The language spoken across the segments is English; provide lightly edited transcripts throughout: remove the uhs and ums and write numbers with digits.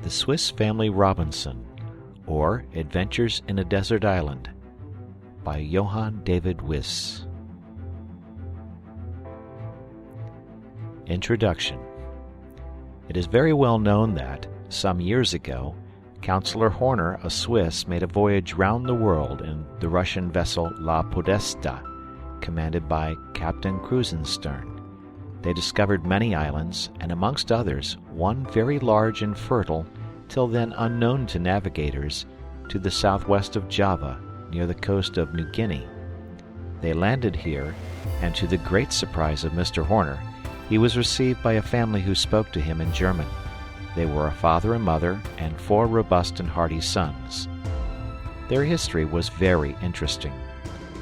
The Swiss Family Robinson, or Adventures in a Desert Island, by Johann David Wyss. Introduction. It is very well known that, some years ago, Councillor Horner, a Swiss, made a voyage round the world in the Russian vessel La Podesta, commanded by Captain Krusenstern. They discovered many islands, and amongst others, one very large and fertile, till then unknown to navigators, to the southwest of Java, near the coast of New Guinea. They landed here, and to the great surprise of Mr. Horner, he was received by a family who spoke to him in German. They were a father and mother, and 4 robust and hardy sons. Their history was very interesting.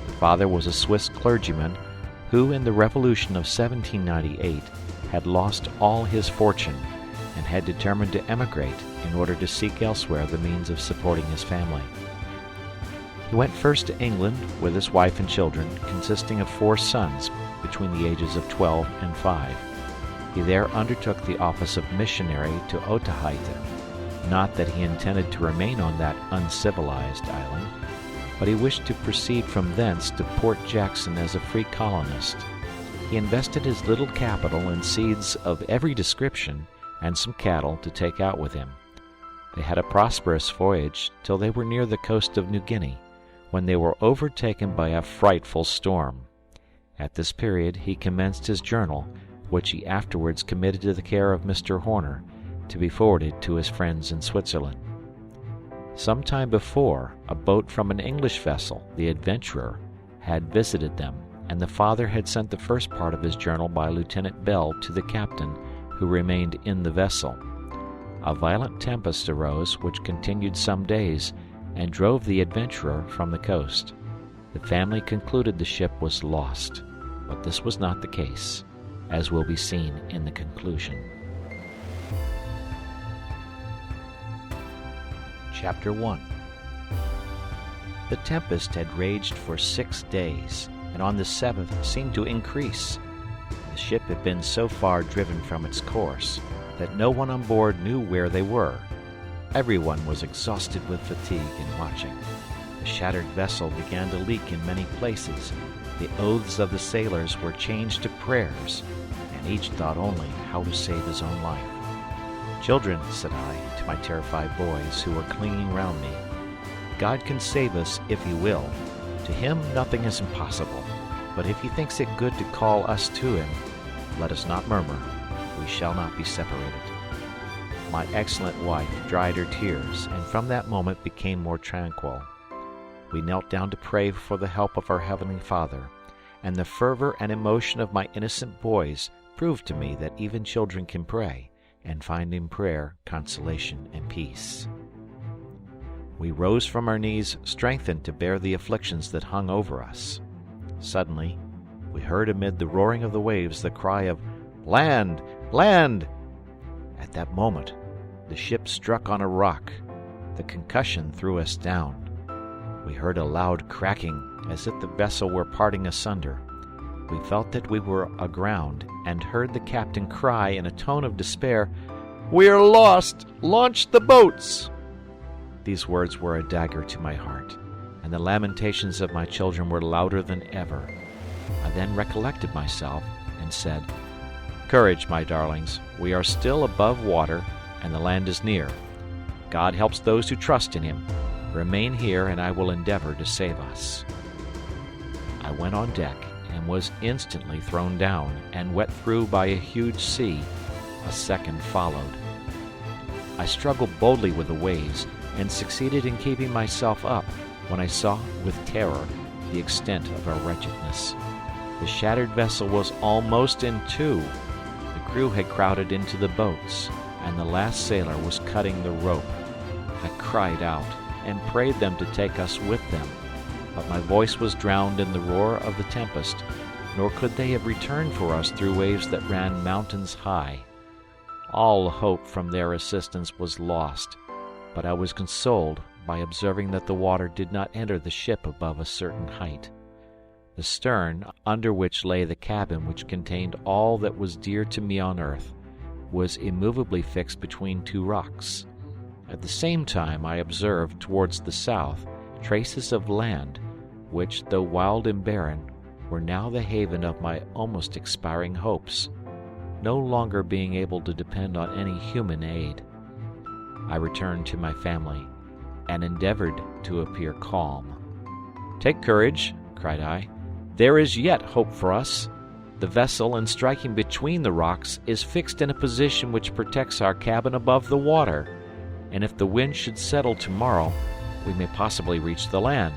The father was a Swiss clergyman, who in the Revolution of 1798 had lost all his fortune and had determined to emigrate in order to seek elsewhere the means of supporting his family. He went first to England with his wife and children, consisting of 4 sons between the ages of 12 and 5. He there undertook the office of missionary to Otaheite, not that he intended to remain on that uncivilized island, but he wished to proceed from thence to Port Jackson as a free colonist. He invested his little capital in seeds of every description and some cattle to take out with him. They had a prosperous voyage till they were near the coast of New Guinea, when they were overtaken by a frightful storm. At this period he commenced his journal, which he afterwards committed to the care of Mr. Horner, to be forwarded to his friends in Switzerland. Some time before, a boat from an English vessel, the Adventurer, had visited them, and the father had sent the first part of his journal by Lieutenant Bell to the captain, who remained in the vessel. A violent tempest arose, which continued some days, and drove the Adventurer from the coast. The family concluded the ship was lost, but this was not the case, as will be seen in the conclusion. Chapter 1. The tempest had raged for 6 days, and on the 7th seemed to increase. The ship had been so far driven from its course that no one on board knew where they were. Everyone was exhausted with fatigue in watching. The shattered vessel began to leak in many places. The oaths of the sailors were changed to prayers, and each thought only how to save his own life. "Children," said I to my terrified boys who were clinging round me, "God can save us if He will. To Him nothing is impossible. But if He thinks it good to call us to Him, let us not murmur. We shall not be separated." My excellent wife dried her tears, and from that moment became more tranquil. We knelt down to pray for the help of our Heavenly Father, and the fervor and emotion of my innocent boys proved to me that even children can pray, and find in prayer consolation and peace. We rose from our knees, strengthened to bear the afflictions that hung over us. Suddenly, we heard amid the roaring of the waves the cry of "Land! Land!" At that moment, the ship struck on a rock. The concussion threw us down. We heard a loud cracking, as if the vessel were parting asunder. We felt that we were aground, and heard the captain cry in a tone of despair, "We are lost! Launch the boats!" These words were a dagger to my heart, and the lamentations of my children were louder than ever. I then recollected myself, and said, "Courage, my darlings, we are still above water, and the land is near. God helps those who trust in Him. Remain here, and I will endeavor to save us." I went on deck, and was instantly thrown down, and wet through by a huge sea. A second followed. I struggled boldly with the waves, and succeeded in keeping myself up, when I saw, with terror, the extent of our wretchedness. The shattered vessel was almost in 2. The crew had crowded into the boats, and the last sailor was cutting the rope. I cried out, and prayed them to take us with them, but my voice was drowned in the roar of the tempest, nor could they have returned for us through waves that ran mountains high. All hope from their assistance was lost, but I was consoled by observing that the water did not enter the ship above a certain height. The stern, under which lay the cabin which contained all that was dear to me on earth, was immovably fixed between 2 rocks. At the same time I observed towards the south traces of land, which, though wild and barren, were now the haven of my almost expiring hopes, no longer being able to depend on any human aid. I returned to my family, and endeavored to appear calm. "Take courage," cried I. "There is yet hope for us. The vessel, in striking between the rocks, is fixed in a position which protects our cabin above the water, and if the wind should settle tomorrow, we may possibly reach the land."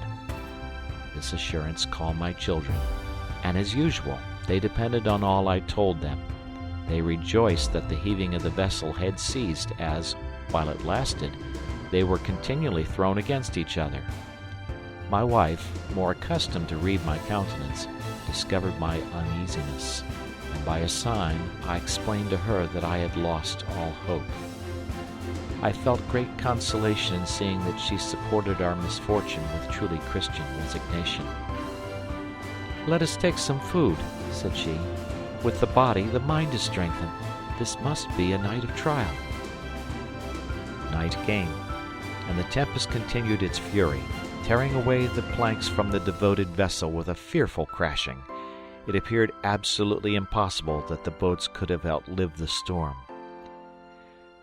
This assurance calmed my children, and as usual, they depended on all I told them. They rejoiced that the heaving of the vessel had ceased, as, while it lasted, they were continually thrown against each other. My wife, more accustomed to read my countenance, discovered my uneasiness, and by a sign I explained to her that I had lost all hope. I felt great consolation in seeing that she supported our misfortune with truly Christian resignation. "Let us take some food," said she. "With the body, the mind is strengthened. This must be a night of trial." Night came, and the tempest continued its fury, tearing away the planks from the devoted vessel with a fearful crashing. It appeared absolutely impossible that the boats could have outlived the storm.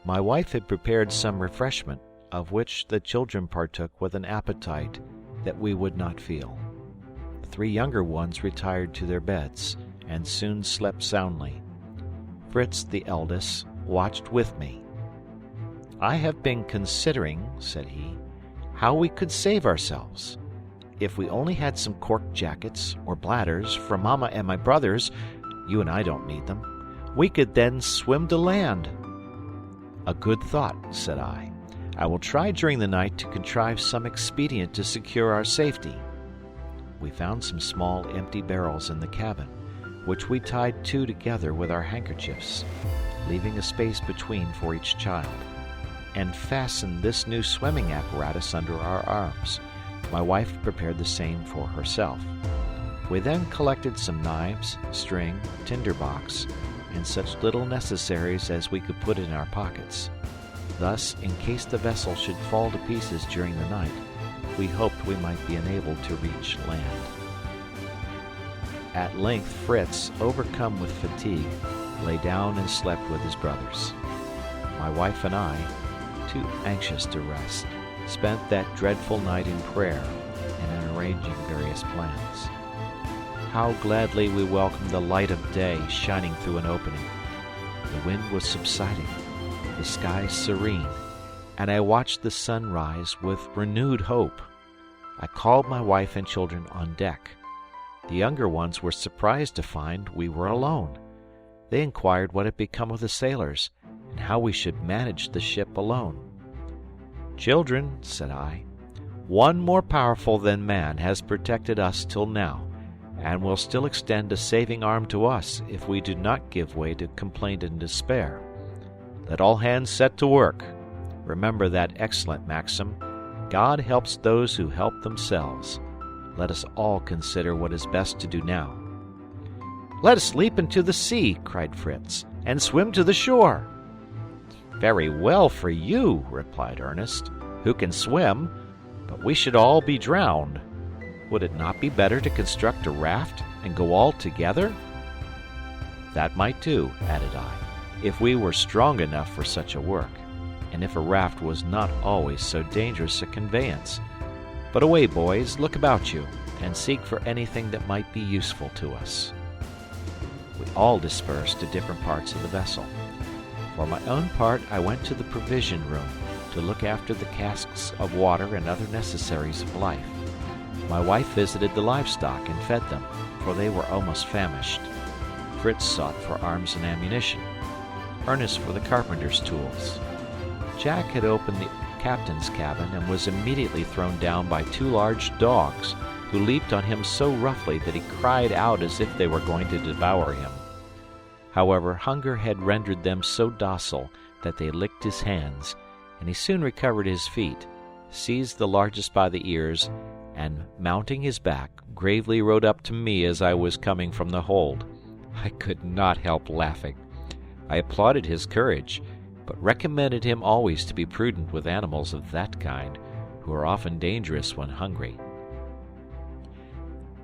My wife had prepared some refreshment, of which the children partook with an appetite that we would not feel. The 3 younger ones retired to their beds, and soon slept soundly. Fritz, the eldest, watched with me. "I have been considering," said he, "how we could save ourselves. If we only had some cork jackets or bladders for Mamma and my brothers, you and I don't need them, we could then swim to land." "A good thought," said I. "I will try during the night to contrive some expedient to secure our safety." We found some small empty barrels in the cabin, which we tied 2 together with our handkerchiefs, leaving a space between for each child, and fastened this new swimming apparatus under our arms. My wife prepared the same for herself. We then collected some knives, string, tinder box, and such little necessaries as we could put in our pockets. Thus, in case the vessel should fall to pieces during the night, we hoped we might be enabled to reach land. At length Fritz, overcome with fatigue, lay down and slept with his brothers. My wife and I, too anxious to rest, spent that dreadful night in prayer and in arranging various plans. How gladly we welcomed the light of day shining through an opening. The wind was subsiding, the sky serene, and I watched the sun rise with renewed hope. I called my wife and children on deck. The younger ones were surprised to find we were alone. They inquired what had become of the sailors, and how we should manage the ship alone. "Children," said I, "one more powerful than man has protected us till now, and will still extend a saving arm to us if we do not give way to complaint and despair. Let all hands set to work. Remember that excellent maxim, God helps those who help themselves. Let us all consider what is best to do now." "Let us leap into the sea," cried Fritz, "and swim to the shore." "Very well for you," replied Ernest, "who can swim, but we should all be drowned. Would it not be better to construct a raft and go all together?" "That might do," added I, "if we were strong enough for such a work, and if a raft was not always so dangerous a conveyance. But away, boys, look about you, and seek for anything that might be useful to us." We all dispersed to different parts of the vessel. For my own part, I went to the provision room to look after the casks of water and other necessaries of life. My wife visited the livestock and fed them, for they were almost famished. Fritz sought for arms and ammunition, Ernest for the carpenter's tools. Jack had opened the captain's cabin and was immediately thrown down by 2 large dogs, who leaped on him so roughly that he cried out as if they were going to devour him. However, hunger had rendered them so docile that they licked his hands, and he soon recovered his feet, seized the largest by the ears, and, mounting his back, gravely rode up to me as I was coming from the hold. I could not help laughing. I applauded his courage, but recommended him always to be prudent with animals of that kind, who are often dangerous when hungry.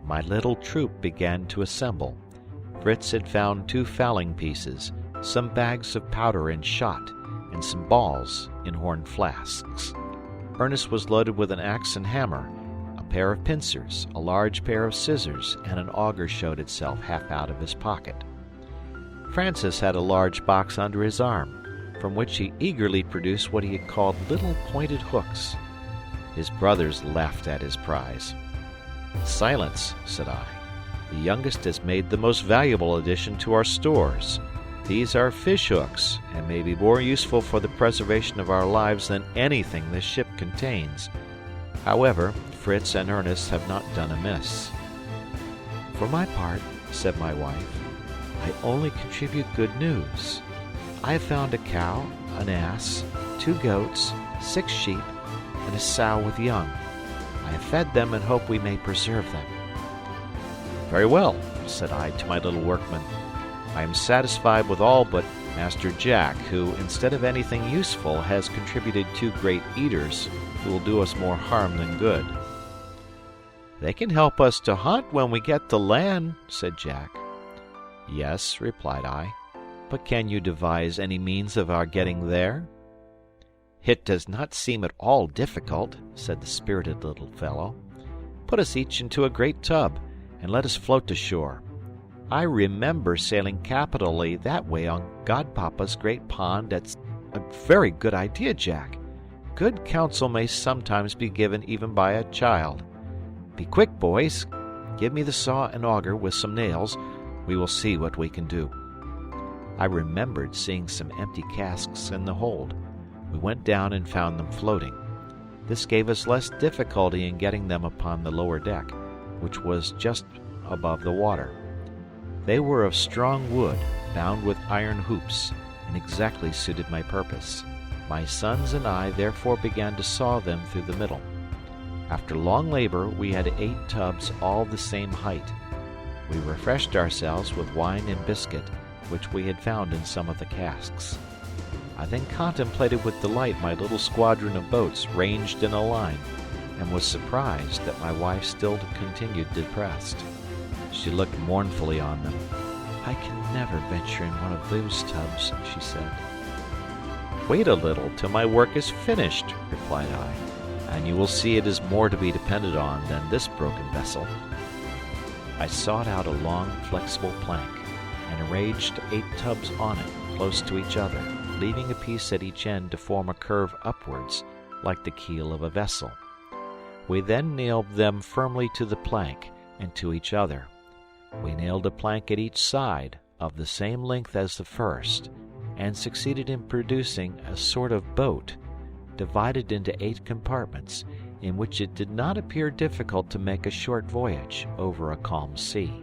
My little troop began to assemble. Fritz had found 2 fowling pieces, some bags of powder and shot, and some balls in horn flasks. Ernest was loaded with an axe and hammer. A pair of pincers, a large pair of scissors, and an auger showed itself half out of his pocket. Francis had a large box under his arm, from which he eagerly produced what he had called little pointed hooks. His brothers laughed at his prize. "Silence," said I. "The youngest has made the most valuable addition to our stores. These are fish hooks, and may be more useful for the preservation of our lives than anything this ship contains. However, Fritz and Ernest have not done amiss." "For my part," said my wife, "I only contribute good news. I have found a cow, an ass, 2 goats, 6 sheep, and a sow with young. I have fed them and hope we may preserve them." "Very well," said I to my little workman. "I am satisfied with all but Master Jack, who, instead of anything useful, has contributed 2 great eaters, who will do us more harm than good." "They can help us to hunt when we get to land," said Jack. "Yes," replied I, "but can you devise any means of our getting there?" "It does not seem at all difficult," said the spirited little fellow. "Put us each into a great tub, and let us float to shore. I remember sailing capitally that way on Godpapa's great pond. That's a very good idea, Jack. Good counsel may sometimes be given even by a child. Be quick, boys. Give me the saw and auger with some nails. We will see what we can do." I remembered seeing some empty casks in the hold. We went down and found them floating. This gave us less difficulty in getting them upon the lower deck, which was just above the water. They were of strong wood, bound with iron hoops, and exactly suited my purpose. My sons and I therefore began to saw them through the middle. After long labor, we had 8 tubs all the same height. We refreshed ourselves with wine and biscuit, which we had found in some of the casks. I then contemplated with delight my little squadron of boats ranged in a line, and was surprised that my wife still continued depressed. She looked mournfully on them. "I can never venture in one of those tubs," she said. "Wait a little till my work is finished," replied I, "and you will see it is more to be depended on than this broken vessel." I sought out a long, flexible plank, and arranged 8 tubs on it, close to each other, leaving a piece at each end to form a curve upwards, like the keel of a vessel. We then nailed them firmly to the plank and to each other. We nailed a plank at each side, of the same length as the first, and succeeded in producing a sort of boat, divided into 8 compartments, in which it did not appear difficult to make a short voyage over a calm sea.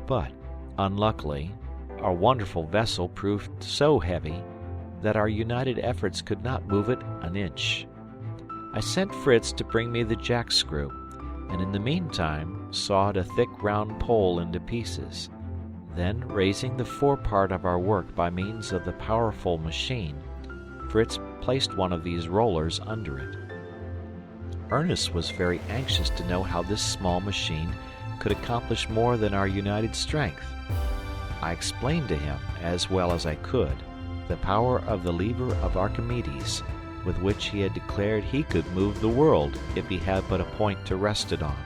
But, unluckily, our wonderful vessel proved so heavy that our united efforts could not move it an inch. I sent Fritz to bring me the jack-screw, and in the meantime sawed a thick round pole into pieces. Then, raising the forepart of our work by means of the powerful machine, Fritz placed one of these rollers under it. Ernest was very anxious to know how this small machine could accomplish more than our united strength. I explained to him, as well as I could, the power of the lever of Archimedes, with which he had declared he could move the world if he had but a point to rest it on,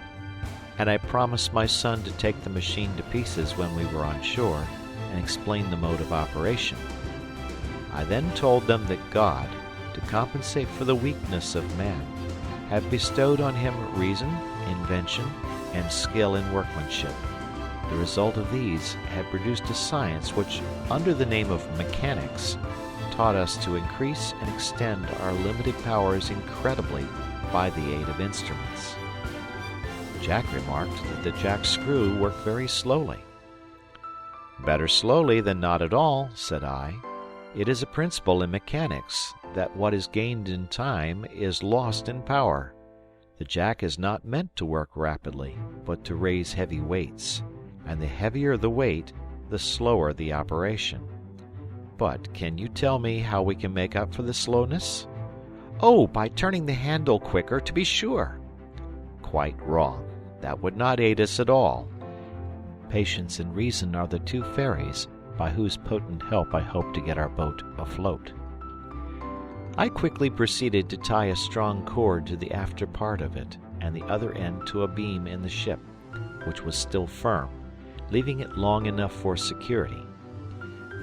and I promised my son to take the machine to pieces when we were on shore and explain the mode of operation. I then told them that God, to compensate for the weakness of man, had bestowed on him reason, invention, and skill in workmanship. The result of these had produced a science which, under the name of mechanics, taught us to increase and extend our limited powers incredibly by the aid of instruments. Jack remarked that the jack-screw worked very slowly. "Better slowly than not at all," said I. "It is a principle in mechanics that what is gained in time is lost in power. The jack is not meant to work rapidly, but to raise heavy weights, and the heavier the weight, the slower the operation. But can you tell me how we can make up for the slowness?" "Oh, by turning the handle quicker, to be sure." "Quite wrong. That would not aid us at all. Patience and reason are the two fairies by whose potent help I hope to get our boat afloat." I quickly proceeded to tie a strong cord to the after part of it, and the other end to a beam in the ship, which was still firm, leaving it long enough for security.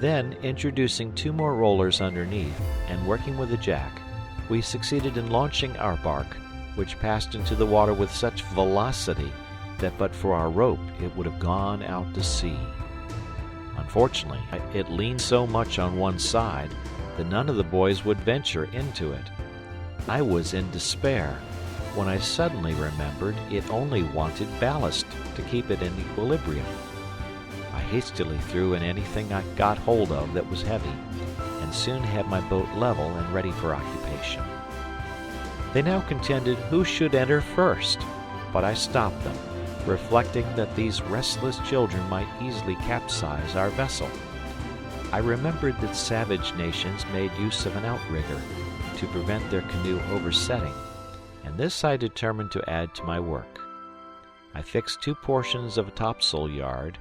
Then, introducing 2 more rollers underneath, and working with a jack, we succeeded in launching our bark, which passed into the water with such velocity that but for our rope it would have gone out to sea. Unfortunately, it leaned so much on one side that none of the boys would venture into it. I was in despair, when I suddenly remembered it only wanted ballast to keep it in equilibrium. I hastily threw in anything I got hold of that was heavy, and soon had my boat level and ready for occupation. They now contended who should enter first, but I stopped them, reflecting that these restless children might easily capsize our vessel. I remembered that savage nations made use of an outrigger to prevent their canoe oversetting, and this I determined to add to my work. I fixed 2 portions of a topsail yard,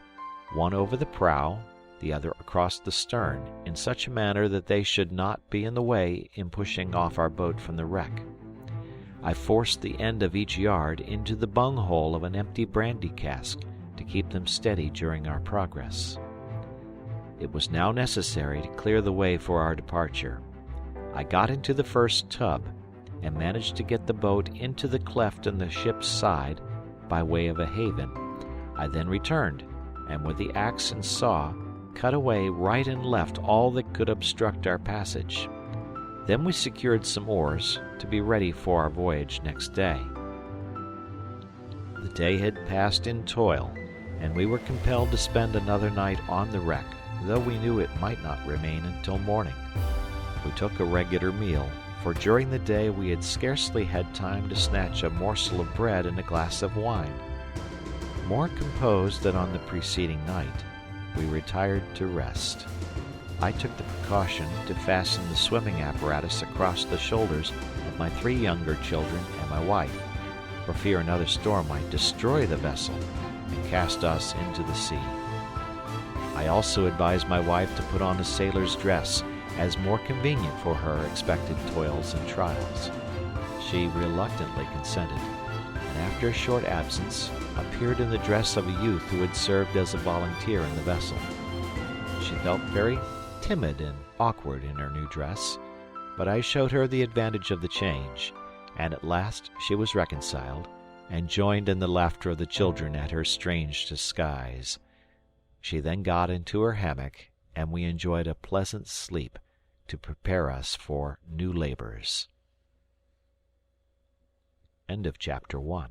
one over the prow, the other across the stern, in such a manner that they should not be in the way in pushing off our boat from the wreck. I forced the end of each yard into the bunghole of an empty brandy cask to keep them steady during our progress. It was now necessary to clear the way for our departure. I got into the first tub, and managed to get the boat into the cleft in the ship's side by way of a haven. I then returned, and with the axe and saw, cut away right and left all that could obstruct our passage. Then we secured some oars to be ready for our voyage next day. The day had passed in toil, and we were compelled to spend another night on the wreck, though we knew it might not remain until morning. We took a regular meal, for during the day we had scarcely had time to snatch a morsel of bread and a glass of wine. More composed than on the preceding night, we retired to rest. I took the precaution to fasten the swimming apparatus across the shoulders of my 3 younger children and my wife, for fear another storm might destroy the vessel and cast us into the sea. I also advised my wife to put on a sailor's dress, as more convenient for her expected toils and trials. She reluctantly consented, and after a short absence, appeared in the dress of a youth who had served as a volunteer in the vessel. She felt very timid and awkward in her new dress, but I showed her the advantage of the change, and at last she was reconciled, and joined in the laughter of the children at her strange disguise. She then got into her hammock, and we enjoyed a pleasant sleep to prepare us for new labors. End of chapter 1.